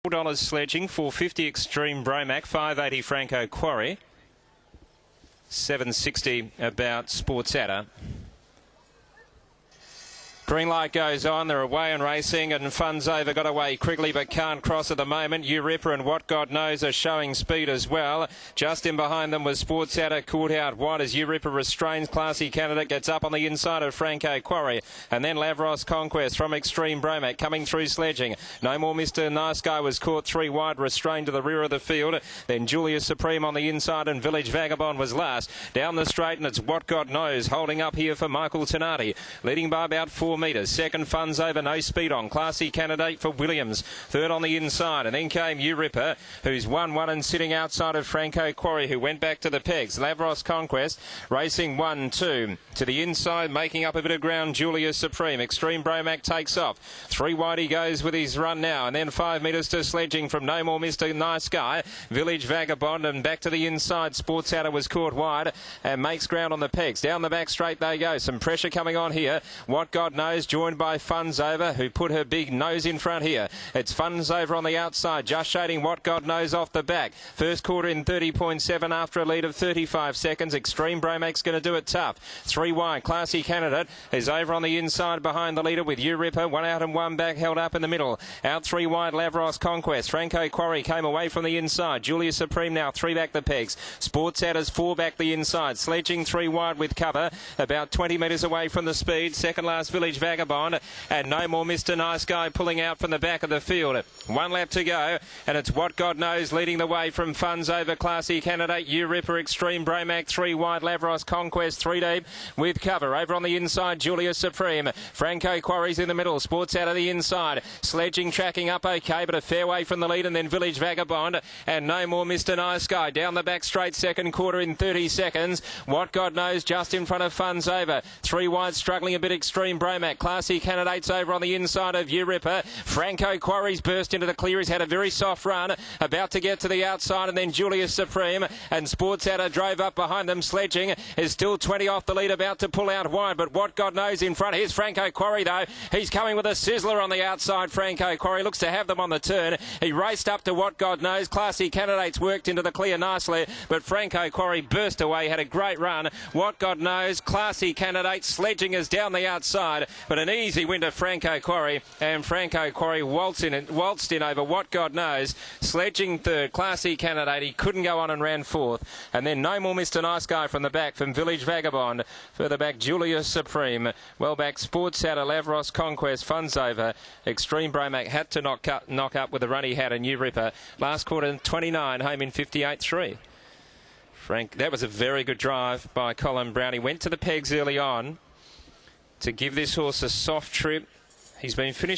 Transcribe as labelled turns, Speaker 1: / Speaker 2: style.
Speaker 1: $4 Sledging, $4.50 Extreme Bromac, $5.80 Franco Quarry, $7.60 about Sports Adder. Green light goes on, they're away and racing, and Fun's Over got away quickly but can't cross at the moment. Euripper and What God Knows are showing speed as well. Just in behind them was Sports Adder caught out wide as Euripper restrains Classy Candidate, gets up on the inside of Franco Quarry, and then Lavros Conquest from Extreme Bromac coming through Sledging. No More Mr. Nice Guy was caught 3 wide, restrained to the rear of the field. Then Julius Supreme on the inside and Village Vagabond was last. Down the straight and it's What God Knows holding up here for Michael Tenardi, leading by about 4 metres. Second, Fun's Over, no speed on. Classy Candidate for Williams. Third on the inside. And then came Euripper, who's 1-1 and sitting outside of Franco Quarry, who went back to the pegs. Lavros Conquest racing 1-2. To the inside, making up a bit of ground, Julius Supreme. Extreme Bromac takes off. 3 wide he goes with his run now. And then 5 metres to Sledging from No More Mr. Nice Guy. Village Vagabond and back to the inside. Sports Adder was caught wide and makes ground on the pegs. Down the back straight they go. Some pressure coming on here. What God Knows, joined by Fun's Over, who put her big nose in front here. It's Fun's Over on the outside, just shading What God Knows off the back. First quarter in 30.7 after a lead of 35 seconds. Extreme Bromac's going to do it tough. 3 wide. Classy Candidate is over on the inside behind the leader with Euripper. 1 out and 1 back, held up in the middle. Out 3 wide, Lavros Conquest. Franco Quarry came away from the inside. Julius Supreme now 3 back the pegs. Sports Adders 4 back the inside. Sledging 3 wide with cover, about 20 metres away from the speed. Second last Village Vagabond. And No More Mr. Nice Guy pulling out from the back of the field. 1 lap to go, and it's What God Knows leading the way from Fun's Over, Classy Candidate, Euripper, Extreme Bromac, 3 wide, Lavros Conquest, 3 deep with cover. Over on the inside, Julius Supreme. Franco Quarry's in the middle, Sports out of the inside. Sledging tracking up okay, but a fair way from the lead, and then Village Vagabond and No More Mr. Nice Guy. Down the back straight, second quarter in 30 seconds. What God Knows just in front of Fun's Over. 3 wide, struggling a bit, Extreme Bromac. Classy Candidates over on the inside of Euripper. Franco Quarry's burst into the clear. He's had a very soft run, about to get to the outside, and then Julius Supreme and Sports Adder drove up behind them. Sledging is still 20 off the lead, about to pull out wide, but What God Knows in front. Here's Franco Quarry though. He's coming with a sizzler on the outside. Franco Quarry looks to have them on the turn. He raced up to What God Knows. Classy Candidates worked into the clear nicely, but Franco Quarry burst away, had a great run. What God Knows, Classy Candidates, Sledging is down the outside, but an easy win to Franco Quarry, and Franco Quarry waltzed in over What God Knows. Sledging third, Classy Candidate, he couldn't go on and ran fourth, and then No More Mr. Nice Guy from the back from Village Vagabond. Further back, Julius Supreme. Well back, Sports Adder, Lavros Conquest, Fun's Over. Extreme Bromac had to knock up with the run he had, and Euripper. Last quarter 29, home in 58.3. That was a very good drive by Colin Brown. He went to the pegs early on to give this horse a soft trip. He's been finished